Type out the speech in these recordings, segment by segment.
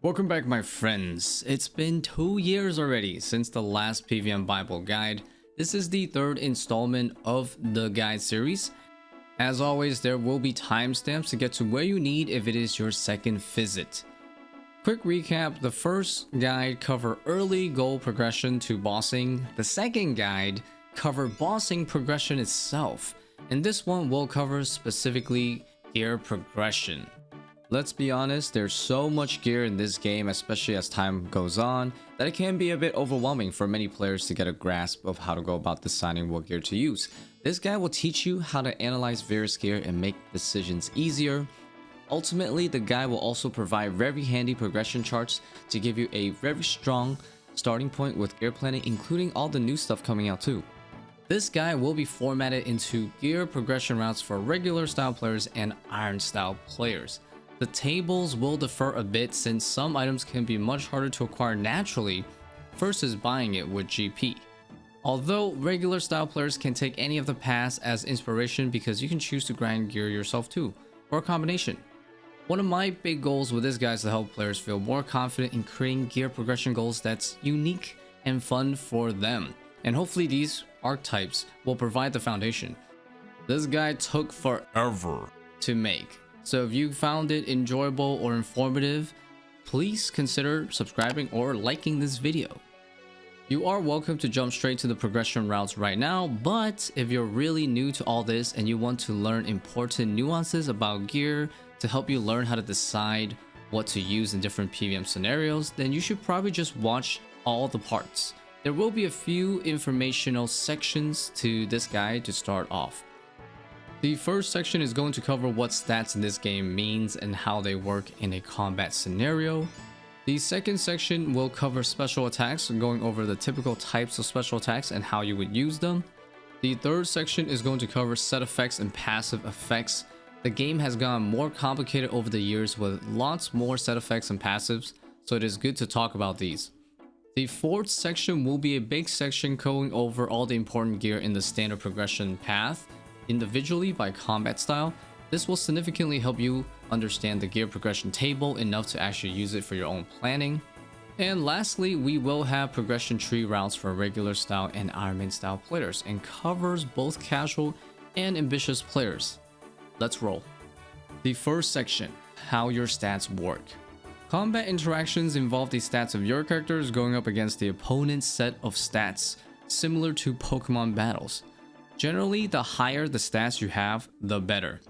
Welcome back, my friends. It's been 2 years already since the last PVM Bible guide. This is the third installment of the guide series. As always, there will be timestamps to get to where you need if it is your second visit. Quick recap, the first guide covered early goal progression to bossing. The second guide covered bossing progression itself. And this one will cover specifically gear progression. Let's be honest, there's so much gear in this game, especially as time goes on, that it can be a bit overwhelming for many players to get a grasp of how to go about deciding what gear to use. This guide will teach you how to analyze various gear and make decisions easier. Ultimately, the guide will also provide very handy progression charts to give you a very strong starting point with gear planning, including all the new stuff coming out too. This guide will be formatted into gear progression routes for regular style players and iron style players. The tables will differ a bit since some items can be much harder to acquire naturally versus buying it with GP. Although regular style players can take any of the paths as inspiration because you can choose to grind gear yourself too, or a combination. One of my big goals with this guide is to help players feel more confident in creating gear progression goals that's unique and fun for them. And hopefully these archetypes will provide the foundation. This guide took forever to make. So if you found it enjoyable or informative, please consider subscribing or liking this video. You are welcome to jump straight to the progression routes right now, but if you're really new to all this and you want to learn important nuances about gear to help you learn how to decide what to use in different PVM scenarios, then you should probably just watch all the parts. There will be a few informational sections to this guide to start off. The first section is going to cover what stats in this game means and how they work in a combat scenario. The second section will cover special attacks, going over the typical types of special attacks and how you would use them. The third section is going to cover set effects and passive effects. The game has gotten more complicated over the years with lots more set effects and passives, so it is good to talk about these. The fourth section will be a big section going over all the important gear in the standard progression path individually by combat style. This will significantly help you understand the gear progression table enough to actually use it for your own planning. And lastly, we will have progression tree routes for regular style and Ironman style players and covers both casual and ambitious players. Let's roll. The first section, how your stats work. Combat interactions involve the stats of your characters going up against the opponent's set of stats, similar to Pokemon battles. Generally, the higher the stats you have, the better.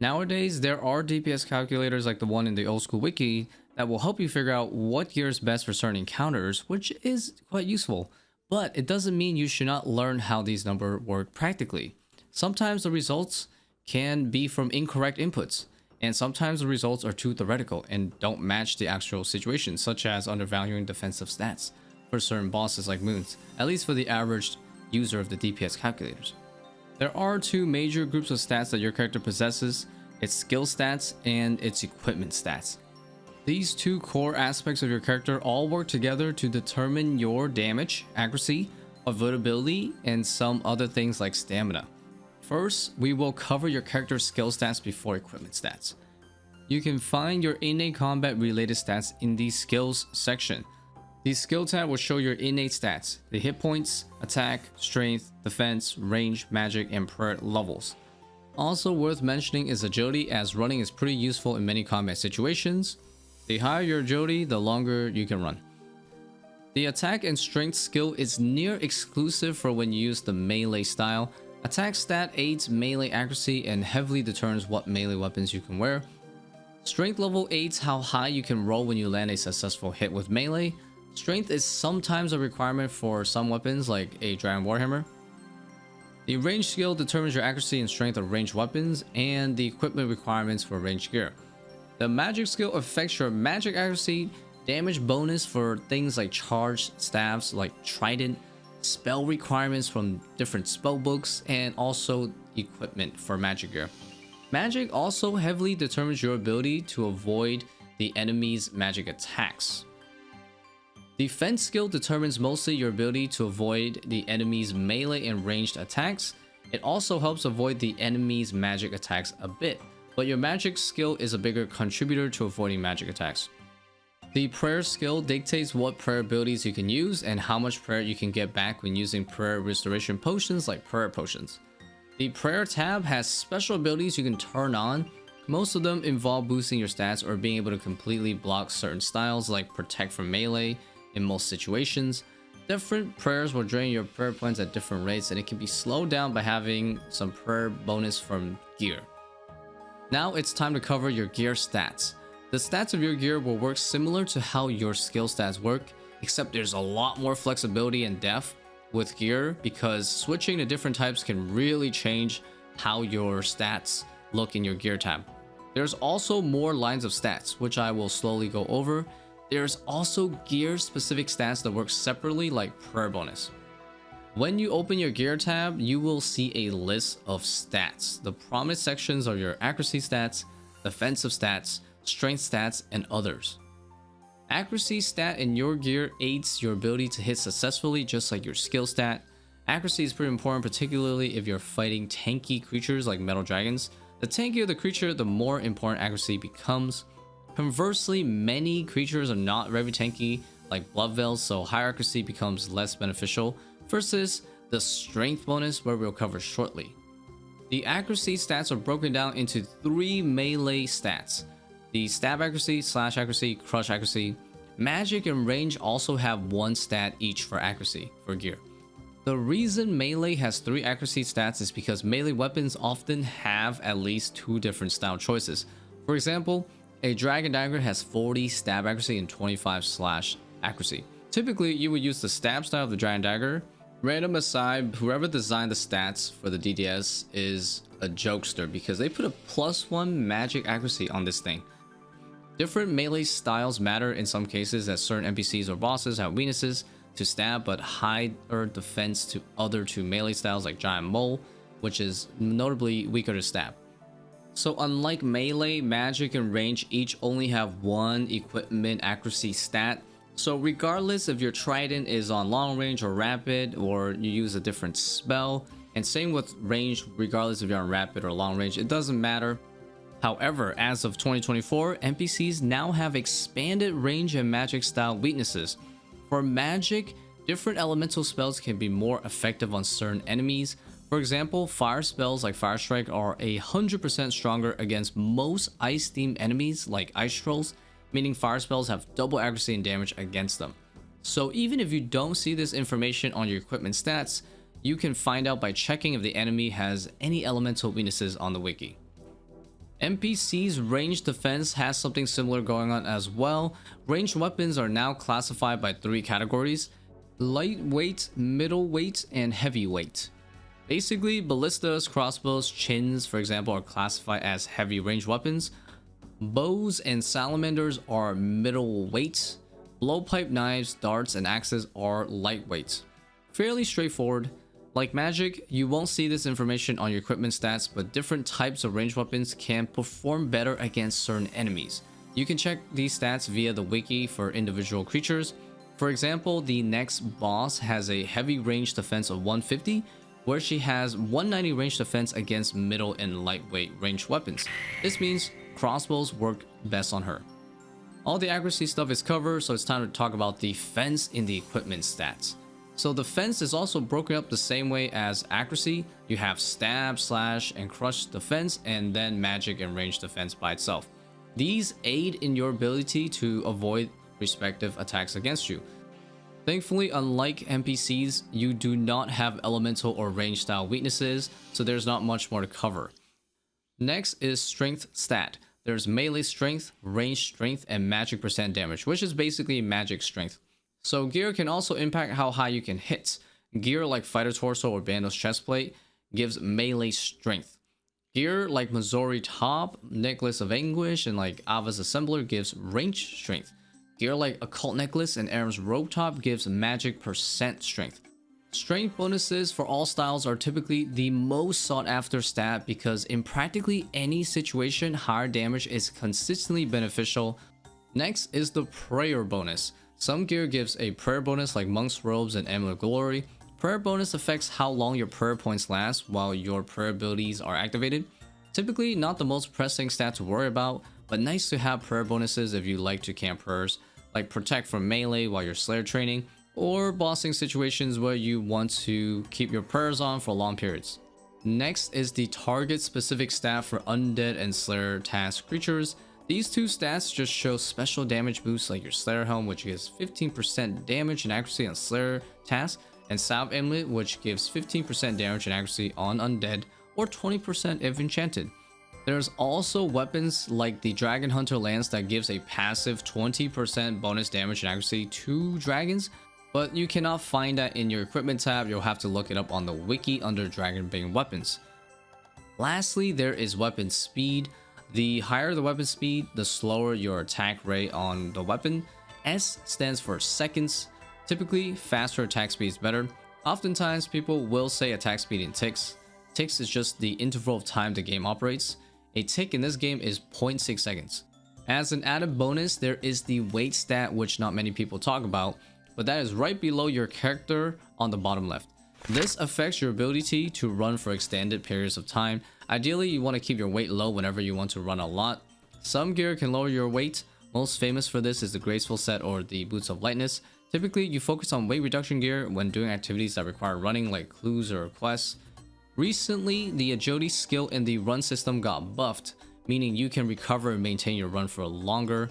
Nowadays, there are DPS calculators like the one in the old school wiki that will help you figure out what gear is best for certain encounters, which is quite useful. But it doesn't mean you should not learn how these numbers work practically. Sometimes the results can be from incorrect inputs, and sometimes the results are too theoretical and don't match the actual situation, such as undervaluing defensive stats for certain bosses like moons, at least for the average user of the DPS calculators. There are two major groups of stats that your character possesses: its skill stats and its equipment stats. These two core aspects of your character all work together to determine your damage, accuracy, avoidability, and some other things like stamina. First, we will cover your character's skill stats before equipment stats. You can find your innate combat related stats in the skills section. The skill tab will show your innate stats, the hit points, attack, strength, defense, range, magic, and prayer levels. Also worth mentioning is agility, as running is pretty useful in many combat situations. The higher your agility, the longer you can run. The attack and strength skill is near exclusive for when you use the melee style. Attack stat aids melee accuracy and heavily determines what melee weapons you can wear. Strength level aids how high you can roll when you land a successful hit with melee. Strength is sometimes a requirement for some weapons like a Dragon Warhammer. The range skill determines your accuracy and strength of ranged weapons and the equipment requirements for ranged gear. The magic skill affects your magic accuracy, damage bonus for things like charged staves like Trident, spell requirements from different spell books, and also equipment for magic gear. Magic also heavily determines your ability to avoid the enemy's magic attacks. Defense skill determines mostly your ability to avoid the enemy's melee and ranged attacks. It also helps avoid the enemy's magic attacks a bit, but your magic skill is a bigger contributor to avoiding magic attacks. The prayer skill dictates what prayer abilities you can use and how much prayer you can get back when using prayer restoration potions like prayer potions. The prayer tab has special abilities you can turn on. Most of them involve boosting your stats or being able to completely block certain styles like protect from melee in most situations. Different prayers will drain your prayer points at different rates, and it can be slowed down by having some prayer bonus from gear. Now it's time to cover your gear stats. The stats of your gear will work similar to how your skill stats work, except there's a lot more flexibility and depth with gear because switching to different types can really change how your stats look in your gear tab. There's also more lines of stats, which I will slowly go over. There's also gear specific stats that work separately like prayer bonus. When you open your gear tab, you will see a list of stats. The prominent sections are your accuracy stats, defensive stats, strength stats, and others. Accuracy stat in your gear aids your ability to hit successfully just like your skill stat. Accuracy is pretty important, particularly if you're fighting tanky creatures like metal dragons. The tankier the creature, the more important accuracy becomes. Conversely, many creatures are not very tanky like blood veils, so higher accuracy becomes less beneficial versus the strength bonus, where we'll cover shortly. The accuracy stats are broken down into 3 melee stats: the stab accuracy, slash accuracy, crush accuracy. Magic and range also have 1 stat each for accuracy for gear. The reason melee has 3 accuracy stats is because melee weapons often have at least 2 different style choices. For example, a dragon dagger has 40 stab accuracy and 25 slash accuracy. Typically, you would use the stab style of the dragon dagger. Random aside, whoever designed the stats for the DDS is a jokester because they put a +1 magic accuracy on this thing. Different melee styles matter in some cases, as certain NPCs or bosses have weaknesses to stab but higher defense to other 2 melee styles like giant mole, which is notably weaker to stab. So unlike melee, magic and range each only have 1 equipment accuracy stat. So regardless if your trident is on long range or rapid, or you use a different spell, and same with range, regardless if you're on rapid or long range, it doesn't matter. However, as of 2024, NPCs now have expanded range and magic style weaknesses. For magic, different elemental spells can be more effective on certain enemies. For example, fire spells like Fire Strike are 100% stronger against most ice themed enemies like ice trolls, meaning fire spells have double accuracy and damage against them. So even if you don't see this information on your equipment stats, you can find out by checking if the enemy has any elemental weaknesses on the wiki. NPC's ranged defense has something similar going on as well. Ranged weapons are now classified by 3 categories: lightweight, middleweight, and heavyweight. Basically, ballistas, crossbows, chins, for example, are classified as heavy range weapons. Bows and salamanders are middleweight. Blowpipe knives, darts, and axes are lightweight. Fairly straightforward. Like magic, you won't see this information on your equipment stats, but different types of ranged weapons can perform better against certain enemies. You can check these stats via the wiki for individual creatures. For example, the next boss has a heavy range defense of 150, where she has 190 range defense against middle and lightweight ranged weapons. This means crossbows work best on her. All the accuracy stuff is covered, so it's time to talk about defense in the equipment stats. So defense is also broken up the same way as accuracy. You have stab, slash, and crush defense, and then magic and range defense by itself. These aid in your ability to avoid respective attacks against you. Thankfully, unlike NPCs, you do not have elemental or range style weaknesses, so there's not much more to cover. Next is strength stat. There's melee strength, range strength, and magic percent damage, which is basically magic strength. So gear can also impact how high you can hit. Gear like Fighter Torso or Bandos Chestplate gives melee strength. Gear like Missouri Top, Necklace of Anguish, and like Ava's Assembler gives range strength. Gear like Occult Necklace and Aram's Robe Top gives magic percent strength. Strength bonuses for all styles are typically the most sought after stat because in practically any situation, higher damage is consistently beneficial. Next is the prayer bonus. Some gear gives a prayer bonus like Monk's Robes and Amulet of Glory. Prayer bonus affects how long your prayer points last while your prayer abilities are activated. Typically not the most pressing stat to worry about, but nice to have prayer bonuses if you like to camp prayers. like protect from melee while you're Slayer training, or bossing situations where you want to keep your prayers on for long periods. Next is the target specific stat for undead and Slayer task creatures. These two stats just show special damage boosts like your Slayer Helm, which gives 15% damage and accuracy on Slayer tasks, and Salve Amulet, which gives 15% damage and accuracy on undead, or 20% if enchanted. There's also weapons like the Dragon Hunter Lance that gives a passive 20% bonus damage and accuracy to dragons, but you cannot find that in your equipment tab. You'll have to look it up on the wiki under Dragonbane weapons. Lastly, there is weapon speed. The higher the weapon speed, the slower your attack rate on the weapon. S stands for seconds. Typically, faster attack speed is better. Oftentimes, people will say attack speed in ticks. Ticks is just the interval of time the game operates. A tick in this game is 0.6 seconds. As an added bonus, there is the weight stat, which not many people talk about, but that is right below your character on the bottom left. This affects your ability to run for extended periods of time. Ideally, you want to keep your weight low whenever you want to run a lot. Some gear can lower your weight. Most famous for this is the Graceful set or the Boots of Lightness. Typically, you focus on weight reduction gear when doing activities that require running like clues or quests. Recently, the agility skill in the run system got buffed, meaning you can recover and maintain your run for longer.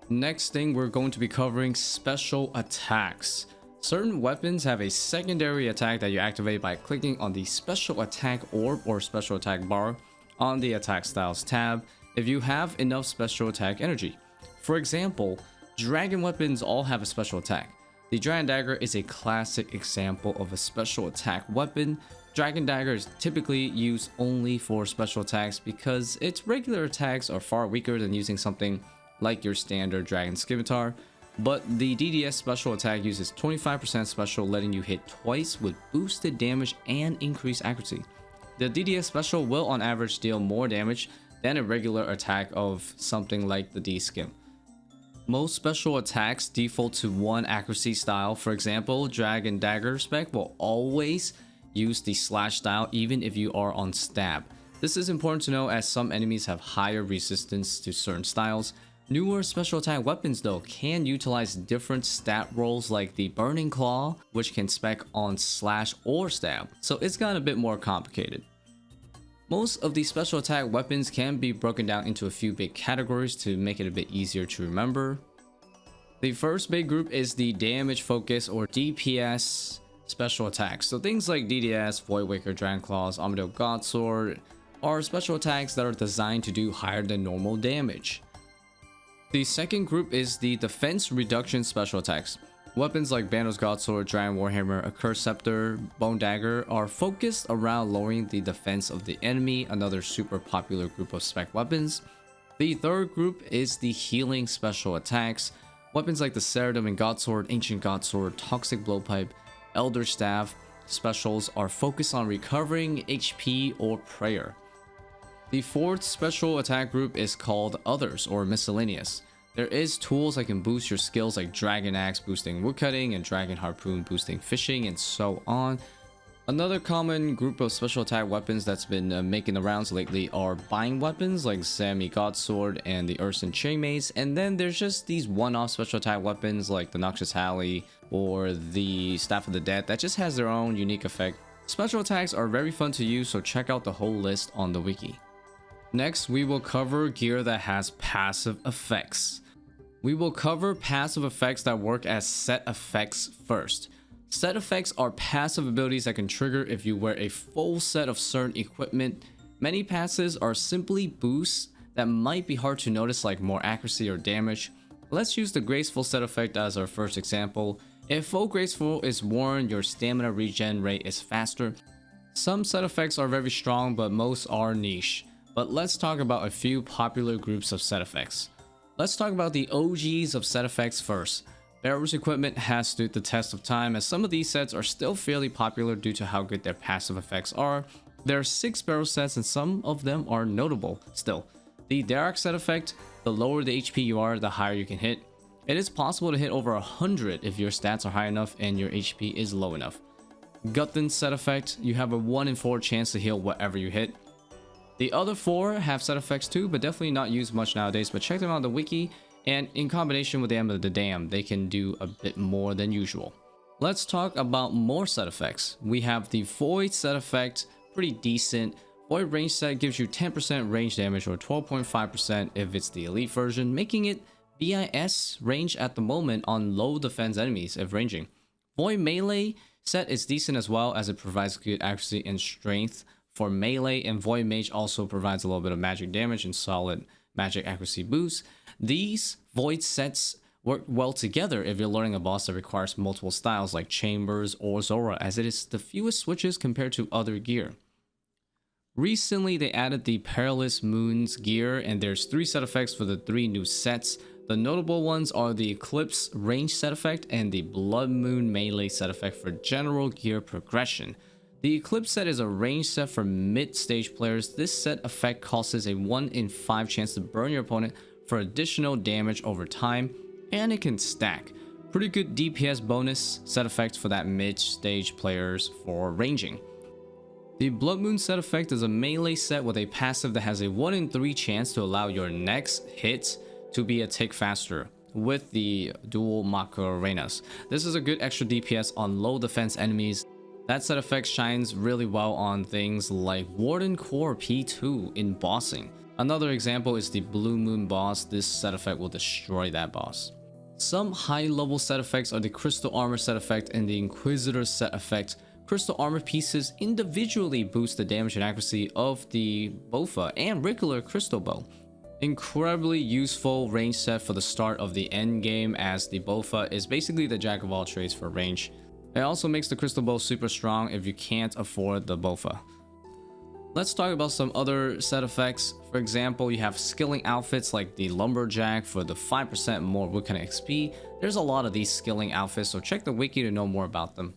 Next thing, we're going to be covering special attacks. Certain weapons have a secondary attack that you activate by clicking on the special attack orb or special attack bar on the attack styles tab if you have enough special attack energy. For example, dragon weapons all have a special attack. The Dragon Dagger is a classic example of a special attack weapon. Dragon Dagger is typically used only for special attacks because its regular attacks are far weaker than using something like your standard Dragon Scimitar. But the DDS special attack uses 25% special, letting you hit twice with boosted damage and increased accuracy. The DDS special will on average deal more damage than a regular attack of something like the D-Skim. Most special attacks default to one accuracy style. For example, Dragon Dagger spec will always use the slash style even if you are on stab. This is important to know as some enemies have higher resistance to certain styles. Newer special attack weapons though can utilize different stat rolls like the Burning Claw, which can spec on slash or stab, so it's gotten a bit more complicated. Most of the special attack weapons can be broken down into a few big categories to make it a bit easier to remember. The first big group is the damage focus or DPS special attacks. So things like DDS, Voidwaker, Dragon Claws, Armadillo Godsword are special attacks that are designed to do higher than normal damage. The second group is the defense reduction special attacks. Weapons like Bandos Godsword, Dragon Warhammer, Accursed Scepter, Bone Dagger are focused around lowering the defense of the enemy, another super popular group of spec weapons. The third group is the healing special attacks. Weapons like the Ceridom and Godsword, Ancient Godsword, Toxic Blowpipe, Elder Staff specials are focused on recovering HP or prayer. The fourth special attack group is called Others or Miscellaneous. There is tools that can boost your skills like Dragon Axe boosting woodcutting and Dragon Harpoon boosting fishing and so on. Another common group of special attack weapons that's been making the rounds lately are buying weapons like Sami Godsword and the Urson Chainmace, and then there's just these one-off special attack weapons like the Noxious Halley or the Staff of the Dead that just has their own unique effect. Special attacks are very fun to use, so check out the whole list on the wiki. Next, we will cover gear that has passive effects. We will cover passive effects that work as set effects first. Set effects are passive abilities that can trigger if you wear a full set of certain equipment. Many passives are simply boosts that might be hard to notice, like more accuracy or damage. Let's use the Graceful set effect as our first example. If full Graceful is worn, your stamina regen rate is faster. Some set effects are very strong, but most are niche. But let's talk about a few popular groups of set effects. Let's talk about the OGs of set effects first. Barrow's equipment has stood the test of time, as some of these sets are still fairly popular due to how good their passive effects are. There are 6 Barrow sets and some of them are notable still. The Derek set effect, the lower the HP you are, the higher you can hit. It is possible to hit over 100 if your stats are high enough and your HP is low enough. Guthin set effect, you have a 1 in 4 chance to heal whatever you hit. The other 4 have set effects too, but definitely not used much nowadays, but check them out on the wiki and in combination with the Ember of the Dam, they can do a bit more than usual. Let's talk about more set effects. We have the Void set effect, pretty decent. Void range set gives you 10% range damage or 12.5% if it's the elite version, making it BIS range at the moment on low defense enemies if ranging. Void melee set is decent as well, as it provides good accuracy and strength for melee, and Void mage also provides a little bit of magic damage and solid magic accuracy boost. These Void sets work well together if you're learning a boss that requires multiple styles like Chambers or Zora, as it is the fewest switches compared to other gear. Recently, they added the Perilous Moons gear, and there's 3 set effects for the 3 new sets. The notable ones are the Eclipse range set effect and the Blood Moon melee set effect for general gear progression. The Eclipse set is a range set for mid-stage players. This set effect causes a 1 in 5 chance to burn your opponent for additional damage over time, and it can stack. Pretty good DPS bonus set effect for that mid-stage players for ranging. The Blood Moon set effect is a melee set with a passive that has a 1 in 3 chance to allow your next hit to be a tick faster with the dual Macarenas. This is a good extra DPS on low defense enemies. That set effect shines really well on things like Warden Core P2 in bossing. Another example is the Blue Moon boss. This set effect will destroy that boss. Some high level set effects are the Crystal Armor set effect and the Inquisitor set effect. Crystal Armor pieces individually boost the damage and accuracy of the Bofa and regular Crystal Bow. Incredibly useful range set for the start of the end game, as the Bofa is basically the jack of all trades for range. It also makes the Crystal Bow super strong if you can't afford the Bofa. Let's talk about some other set effects. For example, you have skilling outfits like the Lumberjack for the 5% more Woodcutting XP. There's a lot of these skilling outfits, so check the wiki to know more about them.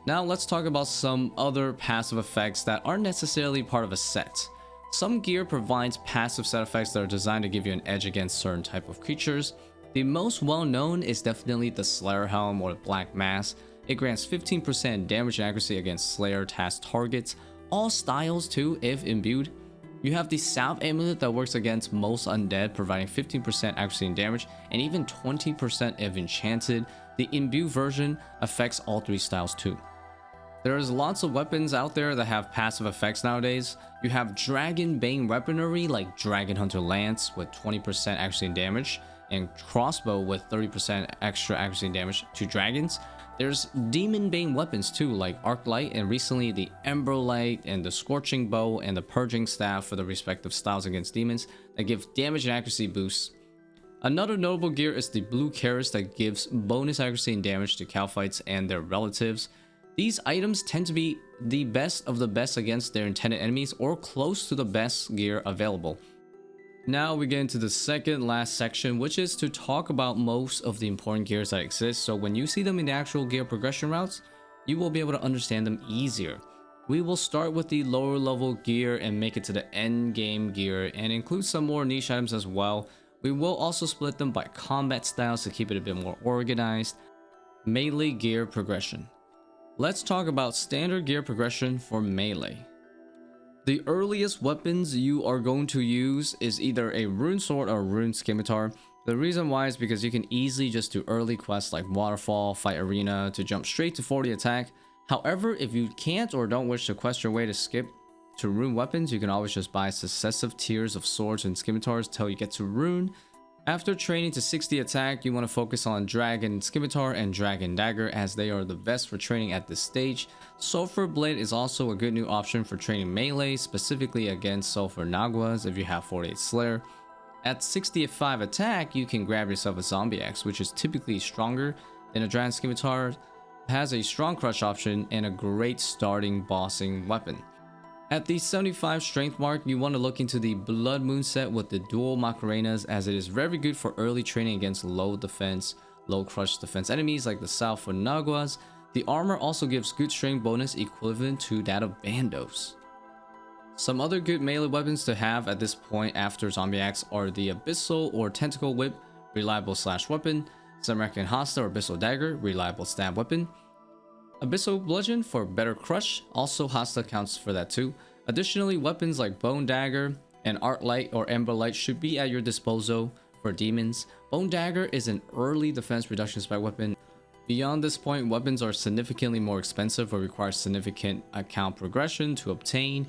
Now let's talk about some other passive effects that aren't necessarily part of a set. Some gear provides passive set effects that are designed to give you an edge against certain type of creatures. The most well known is definitely the Slayer Helm or Black Mass. It grants 15% damage and accuracy against Slayer task targets, all styles too if imbued. You have the Salve Amulet that works against most undead, providing 15% accuracy and damage, and even 20% if enchanted. The imbued version affects all 3 styles too. There's lots of weapons out there that have passive effects nowadays. You have Dragon Bane weaponry like Dragon Hunter Lance with 20% accuracy and damage, and Crossbow with 30% extra accuracy and damage to dragons. There's Demon Bane weapons too, like Arc Light, and recently the Ember Light and the Scorching Bow and the Purging Staff for the respective styles against demons that give damage and accuracy boosts. Another notable gear is the Blue Keris that gives bonus accuracy and damage to Calphites and their relatives. These items tend to be the best of the best against their intended enemies or close to the best gear available. Now we get into the second last section, which is to talk about most of the important gears that exist, so when you see them in the actual gear progression routes, you will be able to understand them easier. We will start with the lower level gear and make it to the end game gear and include some more niche items as well. We will also split them by combat styles to keep it a bit more organized. Melee gear progression. Let's talk about standard gear progression for melee. The earliest weapons you are going to use is either a rune sword or rune scimitar. The reason why is because you can easily just do early quests like Waterfall, Fight Arena to jump straight to 40 attack. However, if you can't or don't wish to quest your way to skip to rune weapons, you can always just buy successive tiers of swords and scimitars till you get to rune. After training to 60 attack, you want to focus on Dragon Scimitar and Dragon Dagger, as they are the best for training at this stage. Sulfur Blade is also a good new option for training melee, specifically against Sulfur Naguas if you have 48 Slayer. At 65 attack, you can grab yourself a Zombie Axe, which is typically stronger than a Dragon Scimitar, has a strong crush option, and a great starting bossing weapon. At the 75 strength mark, you want to look into the Blood Moon set with the dual Macarenas, as it is very good for early training against low defense, low crush defense enemies like the Sulfur Naguas. The armor also gives good strength bonus equivalent to that of Bandos. Some other good melee weapons to have at this point after Zombie Axe are the Abyssal or Tentacle Whip, reliable slash weapon, Samaritan Hasta or Abyssal Dagger, reliable stab weapon, Abyssal Bludgeon for better crush, also Hasta counts for that too. Additionally, weapons like Bone Dagger and Art Light or Ember Light should be at your disposal for demons. Bone Dagger is an early defense reduction spec weapon. Beyond this point, weapons are significantly more expensive or require significant account progression to obtain.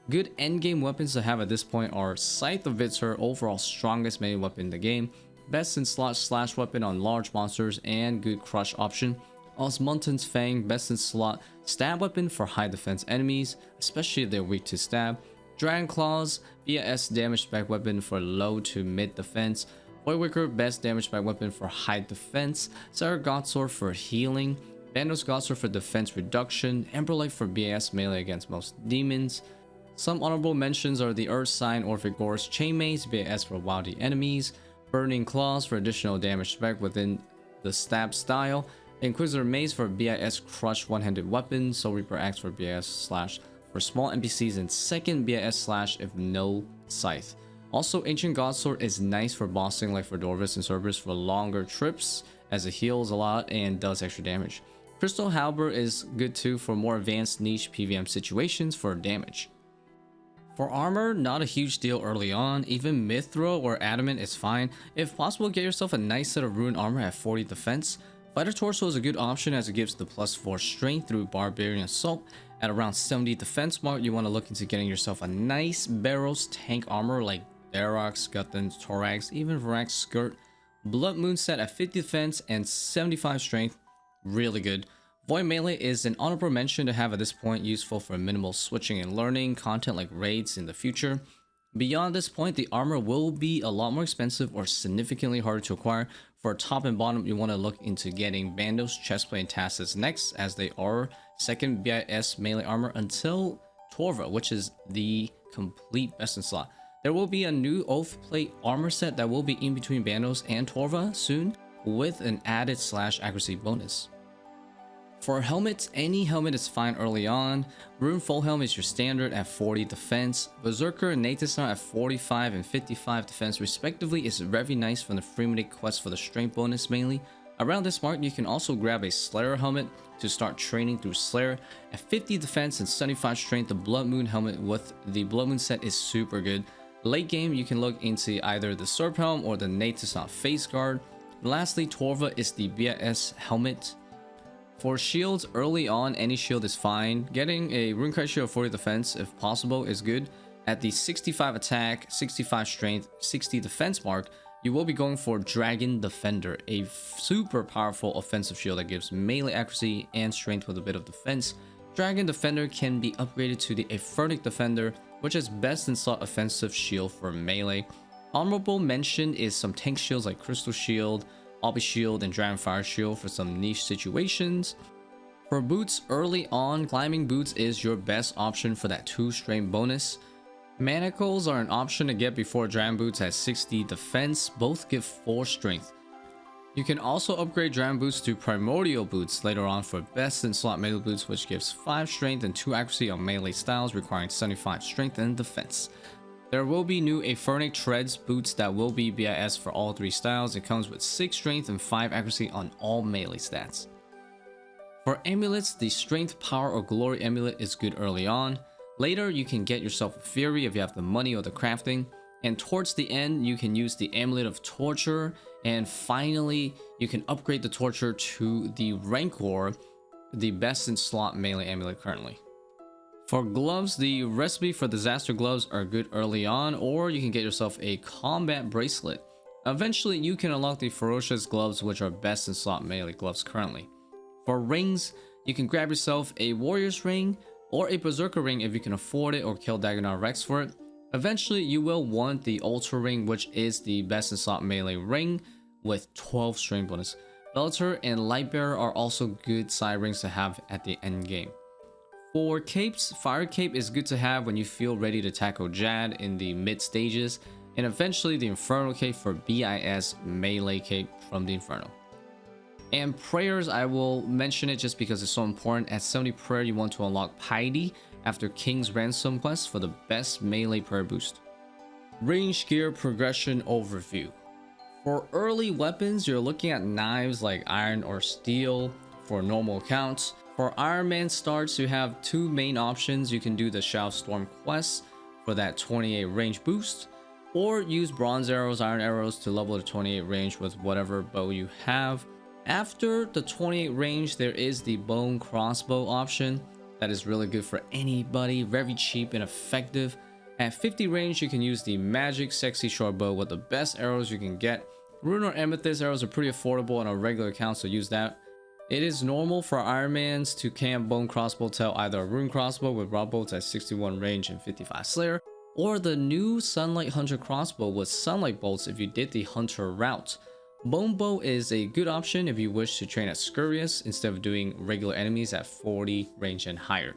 Good endgame weapons to have at this point are Scythe of Vitzer, overall strongest melee weapon in the game, best in slot slash weapon on large monsters, and good crush option. Osmund's Fang, best in slot stab weapon for high defense enemies, especially if they're weak to stab. Dragon Claws, BS damage spec weapon for low to mid defense. Voidwicker, best damage spec weapon for high defense. Sarah Godsword for healing. Bandos Godsword for defense reduction. Emberlight for BS melee against most demons. Some honorable mentions are the Earth Sign or Vigorous Chainmace, BS for wildy enemies. Burning Claws for additional damage spec within the stab style. Inquisitor Mace for BIS crush one-handed weapons. Soul Reaper Axe for BIS slash for small NPCs, and second BIS slash if no scythe. Also, Ancient Godsword is nice for bossing like for Dorvis and Cerberus for longer trips, as it heals a lot and does extra damage. Crystal Halberd is good too for more advanced niche PVM situations for damage. For armor, not a huge deal early on. Even Mithril or Adamant is fine. If possible, get yourself a nice set of Rune armor at 40 defense. Fighter Torso is a good option as it gives the +4 strength through Barbarian Assault. At around 70 defense mark, you want to look into getting yourself a nice Barrows tank armor like Darox, Guthans, Thorax, even Varax Skirt. Blood Moon set at 50 defense and 75 strength, really good. Void Melee is an honorable mention to have at this point, useful for minimal switching and learning content like raids in the future. Beyond this point, the armor will be a lot more expensive or significantly harder to acquire. For top and bottom, you want to look into getting Bandos, Chestplate, and Tassets next, as they are second BIS melee armor until Torva, which is the complete best in slot. There will be a new Oath Plate armor set that will be in between Bandos and Torva soon, with an added slash accuracy bonus. For helmets, any helmet is fine early on. Rune Full Helm is your standard at 40 defense. Berserker and Natisar at 45 and 55 defense respectively is very nice from the Freemantic quest for the strength bonus mainly. Around this mark, you can also grab a Slayer helmet to start training through Slayer. At 50 defense and 75 strength, the Blood Moon helmet with the Blood Moon set is super good. Late game, you can look into either the Serp Helm or the Natisar Face Guard. Lastly, Torva is the BIS helmet. For shields, early on, any shield is fine. Getting a Runekite shield 40 defense, if possible, is good. At the 65 attack, 65 strength, 60 defense mark, you will be going for Dragon Defender, a super powerful offensive shield that gives melee accuracy and strength with a bit of defense. Dragon Defender can be upgraded to the Aphrodite Defender, which is best in slot offensive shield for melee. Honorable mention is some tank shields like Crystal Shield, Obby Shield, and Dragonfire Shield for some niche situations. For boots, early on, climbing boots is your best option for that 2 strength bonus. Manacles are an option to get before Dragon Boots at 60 defense, both give 4 strength. You can also upgrade Dragon Boots to Primordial Boots later on for best in slot melee boots, which gives 5 strength and 2 accuracy on melee styles requiring 75 strength and defense. There will be new Aphrodite Treads boots that will be BIS for all 3 styles. It comes with 6 strength and 5 accuracy on all melee stats. For amulets, the Strength, Power, or Glory amulet is good early on. Later, you can get yourself a Fury if you have the money or the crafting. And towards the end, you can use the Amulet of Torture. And finally, you can upgrade the Torture to the Rancor, the best in slot melee amulet currently. For gloves, the recipe for disaster gloves are good early on, or you can get yourself a combat bracelet. Eventually, you can unlock the ferocious gloves, which are best in slot melee gloves currently. For rings, you can grab yourself a warrior's ring or a berserker ring if you can afford it, or kill Dagonar Rex for it. Eventually, you will want the ultra ring, which is the best in slot melee ring with 12 strength bonus. Bellator and Lightbearer are also good side rings to have at the end game. For capes, Fire Cape is good to have when you feel ready to tackle Jad in the mid stages, and eventually the Infernal Cape for BIS melee cape from the Inferno. And prayers, I will mention it just because it's so important. At 70 prayer, you want to unlock Piety after King's Ransom quest for the best melee prayer boost. Range gear progression overview. For early weapons, you're looking at knives like iron or steel for normal accounts. For Ironman starts, you have 2 main options. You can do the Shadow Storm quest for that 28 range boost, or use bronze arrows, iron arrows to level the 28 range with whatever bow you have. After the 28 range, there is the bone crossbow option that is really good for anybody, very cheap and effective. At 50 range, you can use the magic sexy short bow with the best arrows you can get. Rune or amethyst arrows are pretty affordable on a regular account, so use that. It is normal for Ironmans to camp bone crossbow tail either a rune crossbow with raw bolts at 61 range and 55 slayer, or the new sunlight hunter crossbow with sunlight bolts if you did the hunter route. Bone bow is a good option if you wish to train at Scurious instead of doing regular enemies at 40 range and higher.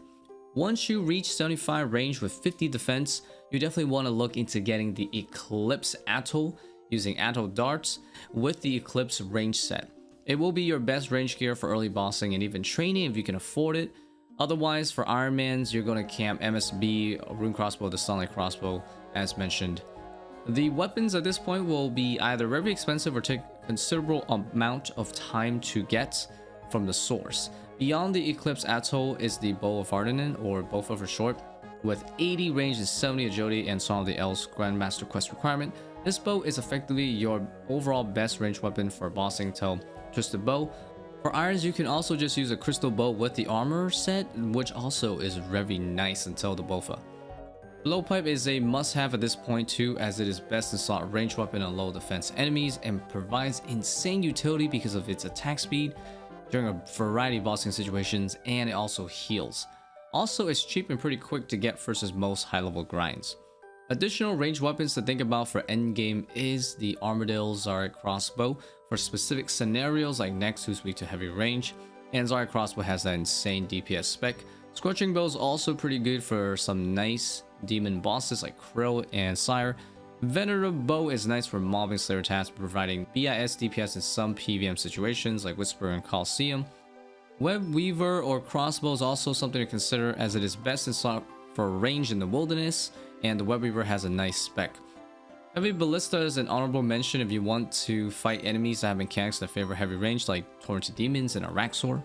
Once you reach 75 range with 50 defense, you definitely want to look into getting the Eclipse Atoll using Atoll darts with the Eclipse range set. It will be your best range gear for early bossing and even training if you can afford it. Otherwise, for Ironmans, you're going to camp MSB, rune crossbow, the sunlight crossbow, as mentioned. The weapons at this point will be either very expensive or take considerable amount of time to get from the source. Beyond the Eclipse Atoll is the Bow of Ardenan, or Bofa for short, with 80 range and 70 agility and Song of the Elves Grandmaster quest requirement. This bow is effectively your overall best range weapon for bossing till Twisted Bow. For irons, you can also just use a crystal bow with the armor set, which also is very nice until the Bofa. Blowpipe is a must-have at this point too, as it is best in slot range weapon on low defense enemies and provides insane utility because of its attack speed during a variety of bossing situations, and it also heals. Also, it's cheap and pretty quick to get versus most high-level grinds. Additional range weapons to think about for endgame is the Armadale Zarek crossbow for specific scenarios like next who's weak to heavy range, and Zarek crossbow has that insane DPS spec. Scorching bow is also pretty good for some nice demon bosses like Krill and Sire. Venerative bow is nice for mobbing slayer tasks, providing BIS DPS in some PVM situations like Whisper and Coliseum. Web Weaver or crossbow is also something to consider, as it is best in slot for range in the wilderness, and the Web Weaver has a nice spec. Heavy Ballista is an honorable mention if you want to fight enemies that have mechanics that favor heavy range like Torrented Demons and Araxor.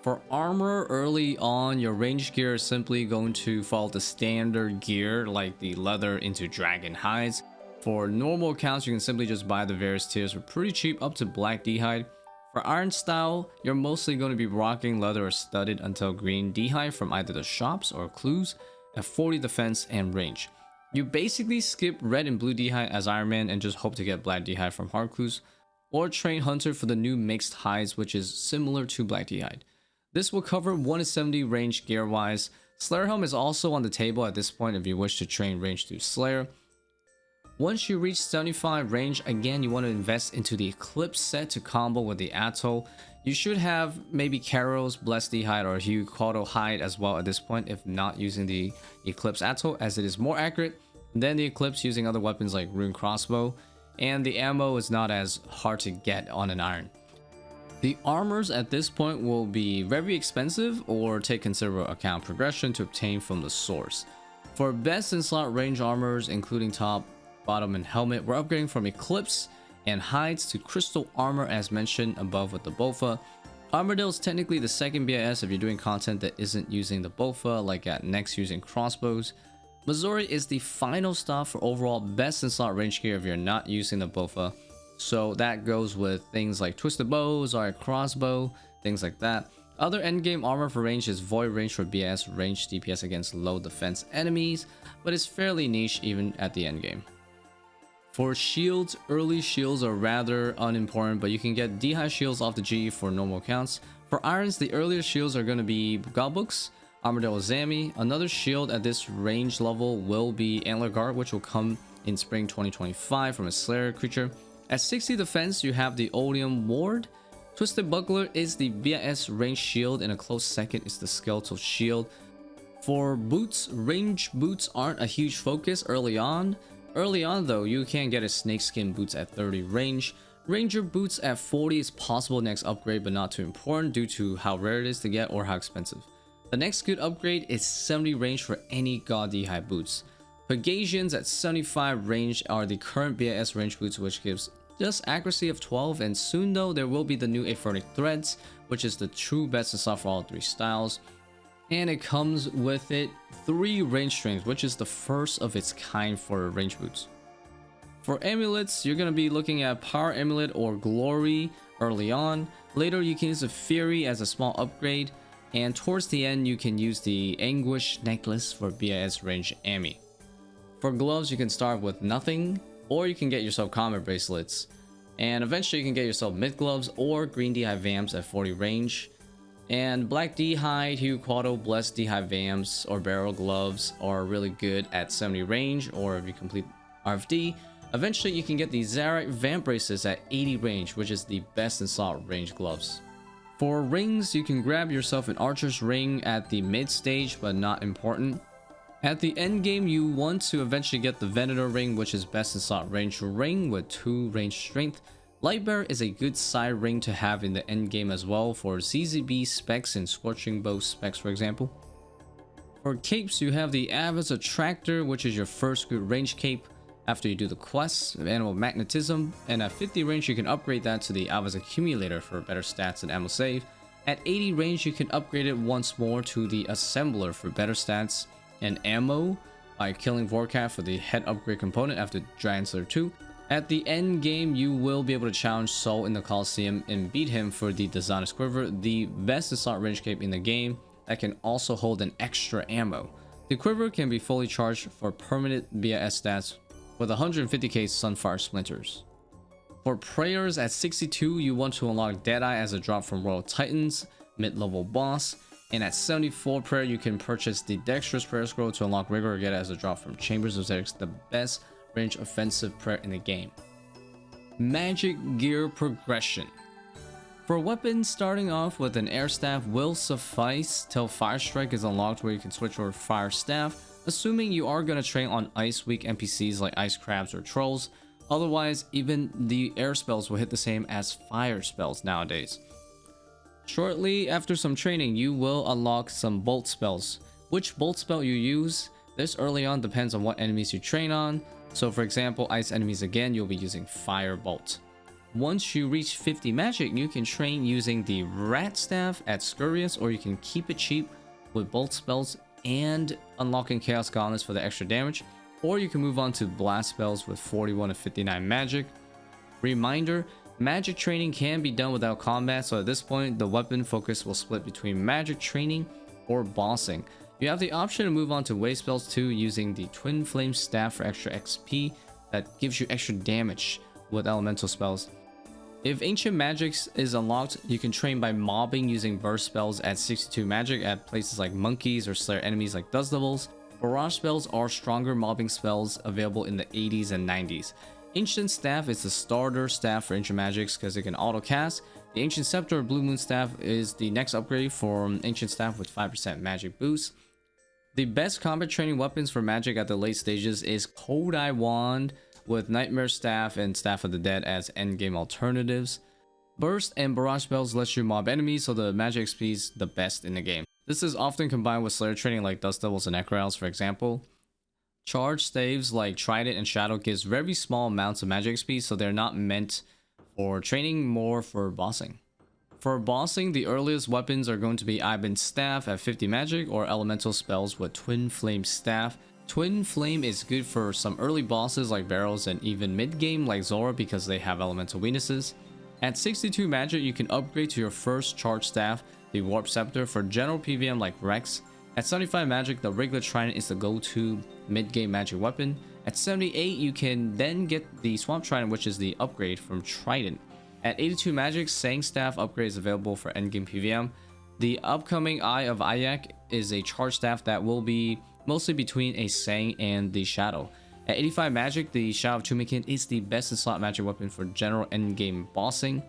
For armor, early on, your range gear is simply going to follow the standard gear like the leather into dragon hides. For normal accounts, you can simply just buy the various tiers for pretty cheap up to black D-hide. For iron style, you're mostly going to be rocking leather or studded until green D-hide from either the shops or clues at 40 defense and range. You basically skip red and blue D-hide as Iron Man and just hope to get black D-hide from hard clues, or train hunter for the new mixed hides, which is similar to black D-hide. This will cover 1 to 70 range gear wise. Slayer Helm is also on the table at this point if you wish to train range through Slayer. Once you reach 75 range, again you want to invest into the Eclipse set to combo with the Atoll. You should have maybe Karos, Blessed D-hide, or Hugh Kodo hide as well at this point, if not using the Eclipse Atoll, as it is more accurate than the Eclipse using other weapons like Rune Crossbow, and the ammo is not as hard to get on an iron. The armors at this point will be very expensive or take considerable account progression to obtain from the source. For best in slot range armors, including top, bottom, and helmet, we're upgrading from Eclipse and hides to crystal armor as mentioned above with the Bofa. Armadale is technically the second BIS if you're doing content that isn't using the Bofa, like at next using crossbows. Missouri is the final stop for overall best in slot range gear if you're not using the Bofa. So that goes with things like Twisted Bows or a crossbow, things like that. Other endgame armor for range is Void Range for BS, range DPS against low defense enemies, but it's fairly niche even at the endgame. For shields, early shields are rather unimportant, but you can get D-high shields off the G for normal accounts. For irons, the earlier shields are going to be Godbooks, Armadale Zami. Another shield at this range level will be Antler Guard, which will come in spring 2025 from a Slayer creature. At 60 defense, you have the Odium Ward. Twisted Buckler is the BIS range shield, and a close second is the Skeletal Shield. For boots, range boots aren't a huge focus early on. Early on though, you can get a snakeskin boots at 30 range. Ranger boots at 40 is possible next upgrade, but not too important due to how rare it is to get or how expensive. The next good upgrade is 70 range for any God D-high boots. Pegasians at 75 range are the current BIS range boots, which gives just accuracy of 12, and soon though there will be the new Aphronic Threads, which is the true best in slot for all three styles. And it comes with it 3 range strings, which is the first of its kind for range boots. For amulets, you're going to be looking at Power Amulet or Glory early on. Later, you can use a Fury as a small upgrade. And towards the end, you can use the Anguish Necklace for BIS range Ami. For gloves, you can start with nothing, or you can get yourself Combat Bracelets. And eventually, you can get yourself Mid Gloves or Green D'Hive Vamps at 40 range. And Black D'Hide, Hue Quado, Blessed D'Hive Vamps, or Barrel Gloves are really good at 70 range, or if you complete RFD. Eventually, you can get the Zarak Vamp Braces at 80 range, which is the best in slot range gloves. For rings, you can grab yourself an Archer's Ring at the mid stage, but not important. At the end game, you want to eventually get the Venator Ring, which is best in slot range ring with 2 range strength. Lightbearer is a good side ring to have in the end game as well for ZZB specs and Scorching Bow specs, for example. For capes, you have the Avis Attractor, which is your first good range cape after you do the quests of Animal Magnetism, and at 50 range you can upgrade that to the Avis Accumulator for better stats and ammo save. At 80 range you can upgrade it once more to the Assembler for better stats and ammo by killing Vorkat for the head upgrade component after Dragon Slayer 2. At the end game you will be able to challenge Soul in the Coliseum and beat him for the Dishonest Quiver, the best assault range cape in the game that can also hold an extra ammo. The quiver can be fully charged for permanent BIS stats with 150k Sunfire Splinters. For prayers at 62, you want to unlock Deadeye as a drop from Royal Titans, mid-level boss, and at 74 prayer you can purchase the Dexterous Prayer Scroll to unlock Rigor Geta as a drop from Chambers of Xerix, the best range offensive prayer in the game. Magic gear progression. For weapons, starting off with an Air Staff will suffice till Fire Strike is unlocked, where you can switch over Fire Staff, assuming you are going to train on ice weak NPCs like ice crabs or trolls. Otherwise, even the air spells will hit the same as fire spells nowadays. Shortly after some training, you will unlock some bolt spells. Which bolt spell you use this early on depends on what enemies you train on. So for example, ice enemies again, you'll be using Fire Bolt. Once you reach 50 magic, you can train using the Rat Staff at Scurious, or you can keep it cheap with bolt spells and unlocking Chaos Gauntlets for the extra damage, or you can move on to blast spells with 41 to 59 magic. Reminder, magic training can be done without combat, so at this point the weapon focus will split between magic training or bossing. You have the option to move on to wave spells too, using the Twin Flame Staff for extra XP that gives you extra damage with elemental spells. If Ancient Magics is unlocked, you can train by mobbing using burst spells at 62 magic at places like monkeys or slayer enemies like Dust Devils. Barrage spells are stronger mobbing spells available in the 80s and 90s. Ancient Staff is the starter staff for Ancient Magics because it can auto cast. The Ancient Scepter or Blue Moon Staff is the next upgrade for Ancient Staff with 5% magic boost. The best combat training weapons for magic at the late stages is Cold Eye Wand with Nightmare Staff and Staff of the Dead as endgame alternatives. Burst and Barrage spells let you mob enemies, so the magic XP is the best in the game. This is often combined with Slayer training like Dust Devils and Necrals, for example. Charge staves like Trident and Shadow gives very small amounts of magic XP, so they're not meant for training, more for bossing. For bossing, the earliest weapons are going to be Iban's Staff at 50 magic or elemental spells with Twin Flame Staff. Twin Flame is good for some early bosses like Barrels and even mid-game like Zora because they have elemental weaknesses. At 62 magic, you can upgrade to your first charge staff, the Warp Scepter, for general PVM like Rex. At 75 magic, the regular Trident is the go-to mid-game magic weapon. At 78, you can then get the Swamp Trident, which is the upgrade from Trident. At 82 magic, Sang Staff upgrade is available for endgame PVM. The upcoming Eye of Ayak is a charge staff that will be mostly between a Sang and the Shadow. At 85 magic, the Shadow of Chumikin is the best in slot magic weapon for general endgame bossing.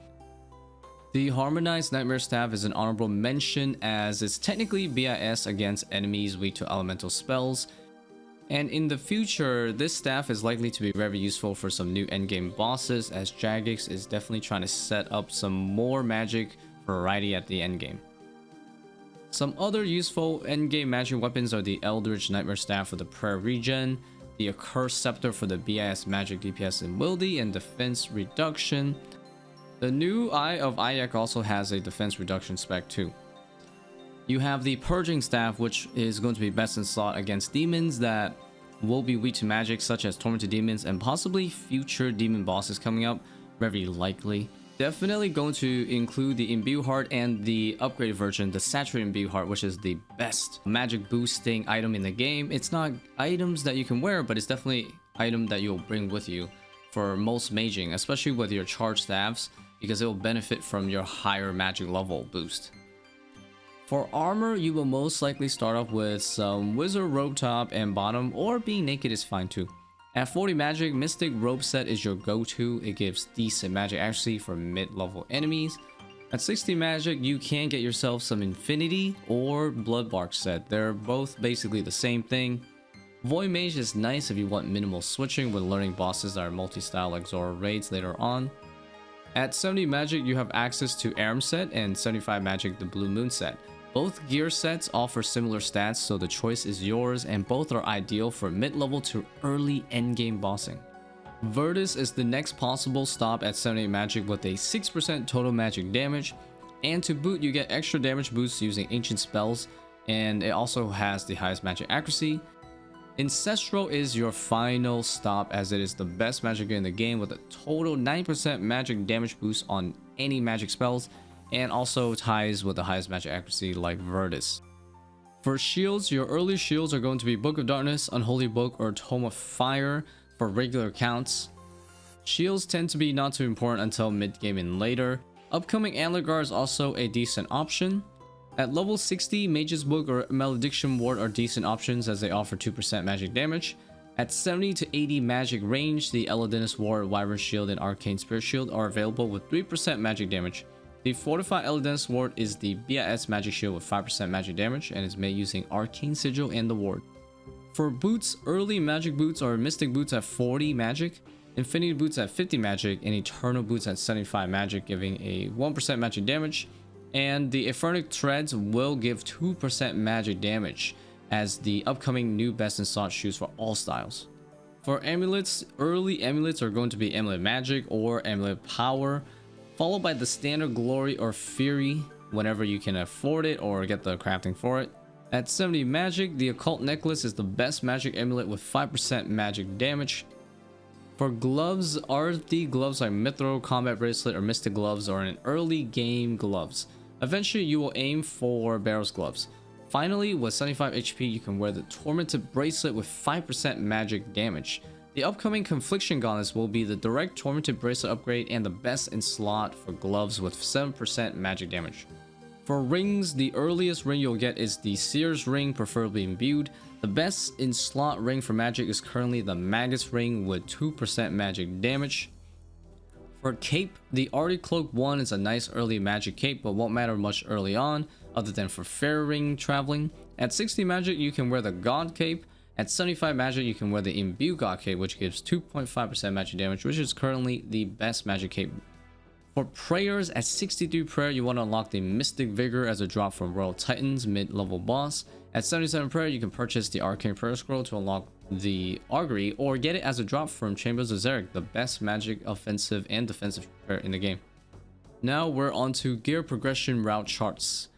The Harmonized Nightmare Staff is an honorable mention as it's technically BIS against enemies weak to elemental spells. And in the future, this staff is likely to be very useful for some new endgame bosses, as Jagex is definitely trying to set up some more magic variety at the endgame. Some other useful endgame magic weapons are the Eldritch Nightmare Staff for the prayer regen, the Accursed Scepter for the BIS magic DPS and wildy and defense reduction. The new Eye of Ayak also has a defense reduction spec too. You have the Purging Staff, which is going to be best in slot against demons that will be weak to magic such as tormented demons and possibly future demon bosses coming up, very likely. Definitely going to include the imbue heart and the upgraded version, the saturated imbue heart, which is the best magic boosting item in the game. It's not items that you can wear, but it's definitely item that you'll bring with you for most maging, especially with your charge staves, because it will benefit from your higher magic level boost. For armor, you will most likely start off with some wizard robe top and bottom, or being naked is fine too. At 40 magic, Mystic Robe set is your go-to. It gives decent magic accuracy for mid-level enemies. At 60 magic, you can get yourself some Infinity or Bloodbark set. They're both basically the same thing. Void Mage is nice if you want minimal switching with learning bosses that are multi-style like Zora raids later on. At 70 magic, you have access to Aram set, and 75 magic, the Blue Moon set. Both gear sets offer similar stats, so the choice is yours, and both are ideal for mid-level to early endgame bossing. Virtus is the next possible stop at 78 magic with a 6% total magic damage, and to boot you get extra damage boosts using ancient spells, and it also has the highest magic accuracy. Ancestral is your final stop as it is the best magic in the game with a total 9% magic damage boost on any magic spells, and also ties with the highest magic accuracy like Virtus. For shields, your early shields are going to be Book of Darkness, Unholy Book, or Tome of Fire for regular counts. Shields tend to be not too important until mid-game and later. Upcoming Antler Guard is also a decent option. At level 60, Mage's Book or Malediction Ward are decent options as they offer 2% magic damage. At 70 to 80 magic range, the Eladinus Ward, Wyvern Shield, and Arcane Spirit Shield are available with 3% magic damage. The Fortified Eladinus Ward is the BIS magic shield with 5% magic damage and is made using Arcane Sigil and the ward. For boots, early magic boots are Mystic Boots at 40 magic, Infinity Boots at 50 magic, and Eternal Boots at 75 magic, giving a 1% magic damage. And the Infernic Treads will give 2% magic damage as the upcoming new best in slot shoes for all styles. For amulets, early amulets are going to be Amulet Magic or Amulet Power, followed by the standard Glory or Fury whenever you can afford it or get the crafting for it. At 70 magic, the Occult Necklace is the best magic amulet with 5% magic damage. For gloves, RD gloves like Mithril, Combat Bracelet, or Mystic Gloves are in early game gloves. Eventually, you will aim for Barrel's Gloves. Finally, with 75 HP, you can wear the Tormented Bracelet with 5% magic damage. The upcoming Confliction Gauntlets will be the direct Tormented Bracelet upgrade and the best in slot for gloves with 7% magic damage. For rings, the earliest ring you'll get is the Seer's Ring, preferably imbued. The best in slot ring for magic is currently the Magus Ring with 2% magic damage. For cape, the Arctic Cloak 1 is a nice early magic cape but won't matter much early on other than for fair ring traveling. At 60 magic, you can wear the God Cape. At 75 magic, you can wear the Imbue God Cape, which gives 2.5% magic damage, which is currently the best magic cape. For prayers, at 63 prayer, you want to unlock the Mystic Vigor as a drop from Royal Titan's mid-level boss. At 77 prayer, you can purchase the Arcane Prayer Scroll to unlock the Augury, or get it as a drop from Chambers of Xeric, the best magic offensive and defensive prayer in the game. Now we're on to gear progression route charts.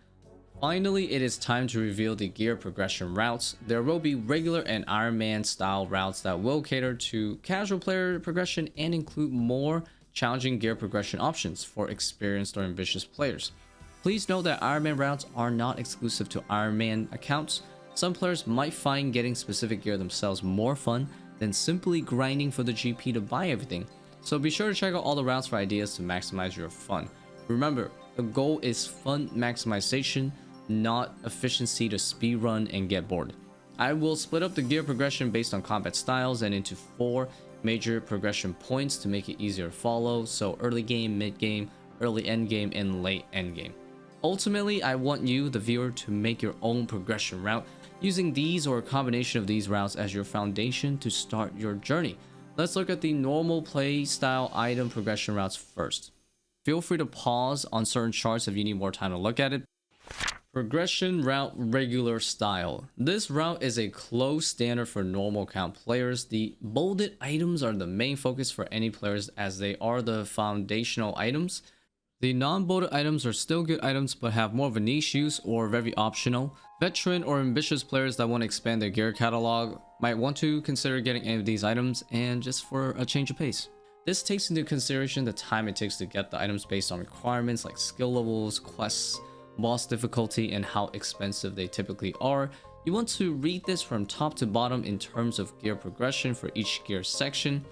Finally, it is time to reveal the gear progression routes. There will be regular and Ironman style routes that will cater to casual player progression and include more challenging gear progression options for experienced or ambitious players. Please note that Ironman routes are not exclusive to Ironman accounts. Some players might find getting specific gear themselves more fun than simply grinding for the GP to buy everything. So be sure to check out all the routes for ideas to maximize your fun. Remember, the goal is fun maximization, not efficiency to speedrun and get bored. I will split up the gear progression based on combat styles and into 4 major progression points to make it easier to follow, so early game, mid game, early end game, and late end game. Ultimately, I want you, the viewer, to make your own progression route using these or a combination of these routes as your foundation to start your journey. Let's look at the normal play style item progression routes first. Feel free to pause on certain charts if you need more time to look at it. Progression route regular style. This route is a close standard for normal account players. The bolded items are the main focus for any players as they are the foundational items. The non-bolded items are still good items but have more of a niche use or very optional. Veteran or ambitious players that want to expand their gear catalog might want to consider getting any of these items, and just for a change of pace. This takes into consideration the time it takes to get the items based on requirements like skill levels, quests, boss difficulty, and how expensive they typically are. You want to read this from top to bottom in terms of gear progression for each gear section.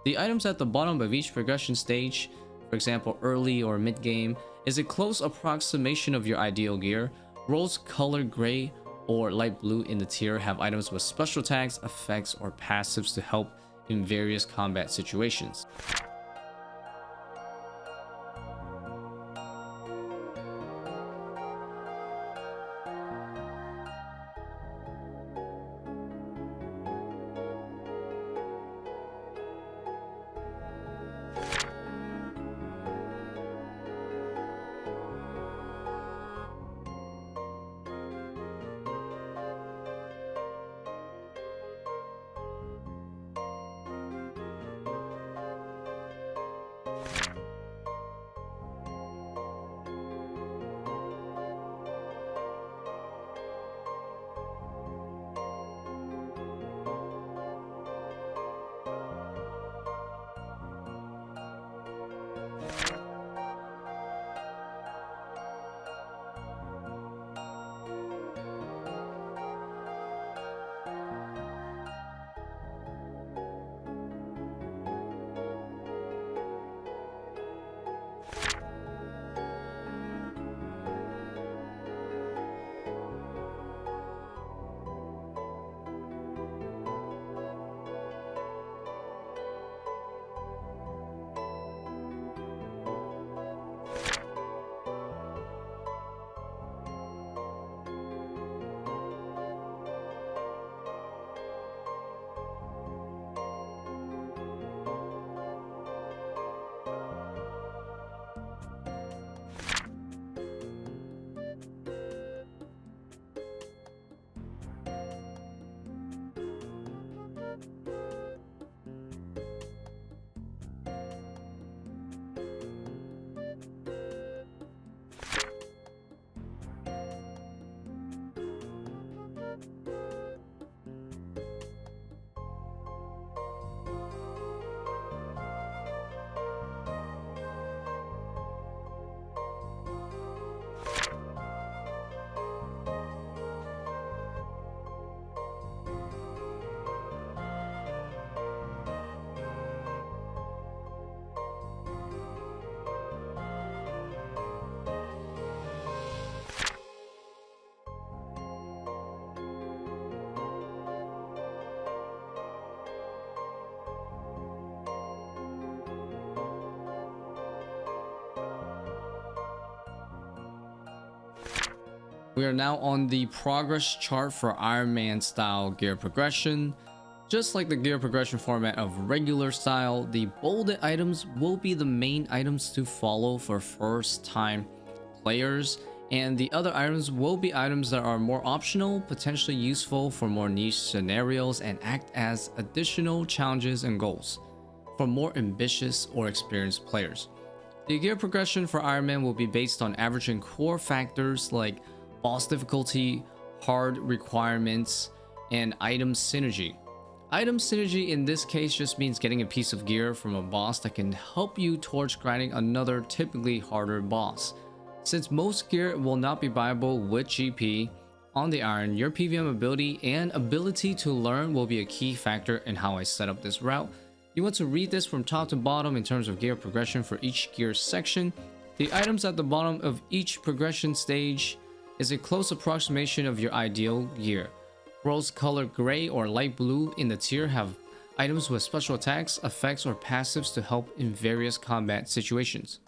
The items at the bottom of each progression stage, for example early or mid game, is a close approximation of your ideal gear. Rose colored gray or light blue in the tier have items with special tags, effects, or passives to help in various combat situations. We are now on the progress chart for Ironman style gear progression. Just like the gear progression format of regular style, the bolded items will be the main items to follow for first time players, and the other items will be items that are more optional, potentially useful for more niche scenarios, and act as additional challenges and goals for more ambitious or experienced players. The gear progression for Ironman will be based on averaging core factors like boss difficulty, hard requirements, and item synergy. Item synergy in this case just means getting a piece of gear from a boss that can help you towards grinding another typically harder boss. Since most gear will not be viable with GP on the Iron, your PVM ability and ability to learn will be a key factor in how I set up this route. You want to read this from top to bottom in terms of gear progression for each gear section. The items at the bottom of each progression stage is a close approximation of your ideal gear. Rose colored gray or light blue in the tier have items with special attacks, effects, or passives to help in various combat situations.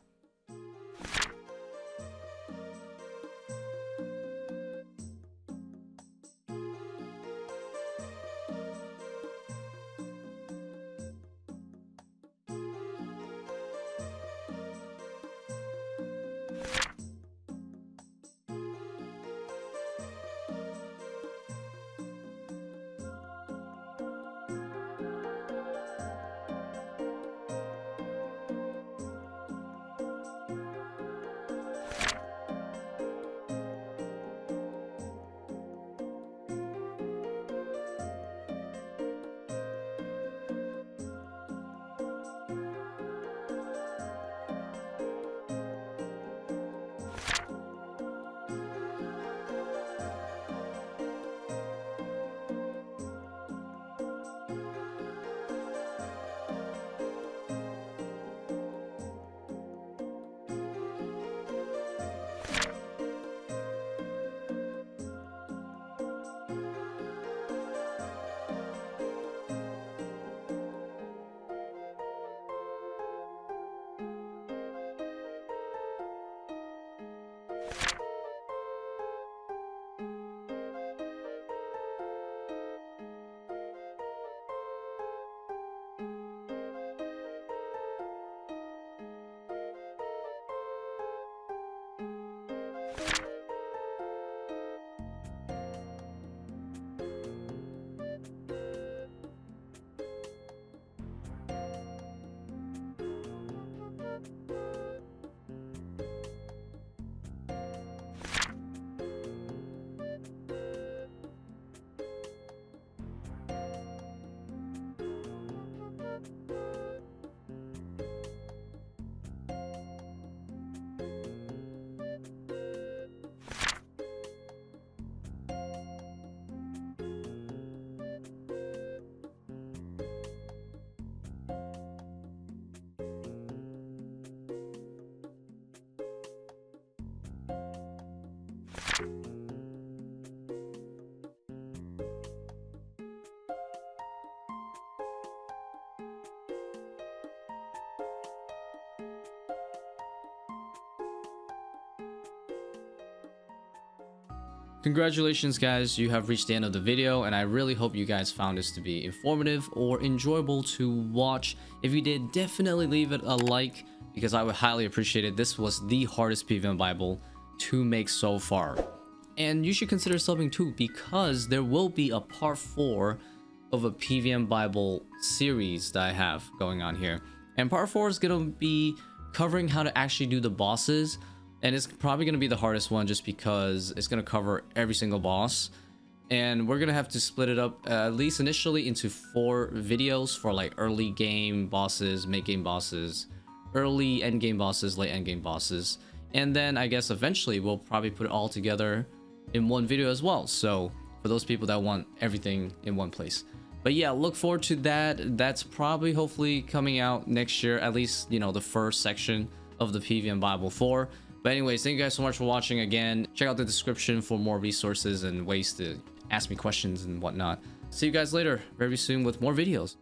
Congratulations guys, you have reached the end of the video, and I really hope you guys found this to be informative or enjoyable to watch. If you did, definitely leave it a like, because I would highly appreciate it. This was the hardest PVM Bible to make so far. And you should consider subbing too, because there will be a part 4 of a PVM Bible series that I have going on here. And part 4 is going to be covering how to actually do the bosses. And it's probably going to be the hardest one, just because it's going to cover every single boss. And we're going to have to split it up, at least initially, into 4 videos for like early game bosses, mid game bosses, early end game bosses, late end game bosses. And then I guess eventually we'll probably put it all together in one video as well. So for those people that want everything in one place. But yeah, look forward to that. That's probably hopefully coming out next year, at least, you know, the first section of the PVM Bible 4. But anyways, thank you guys so much for watching. Again, check out the description for more resources and ways to ask me questions and whatnot. See you guys later very soon with more videos.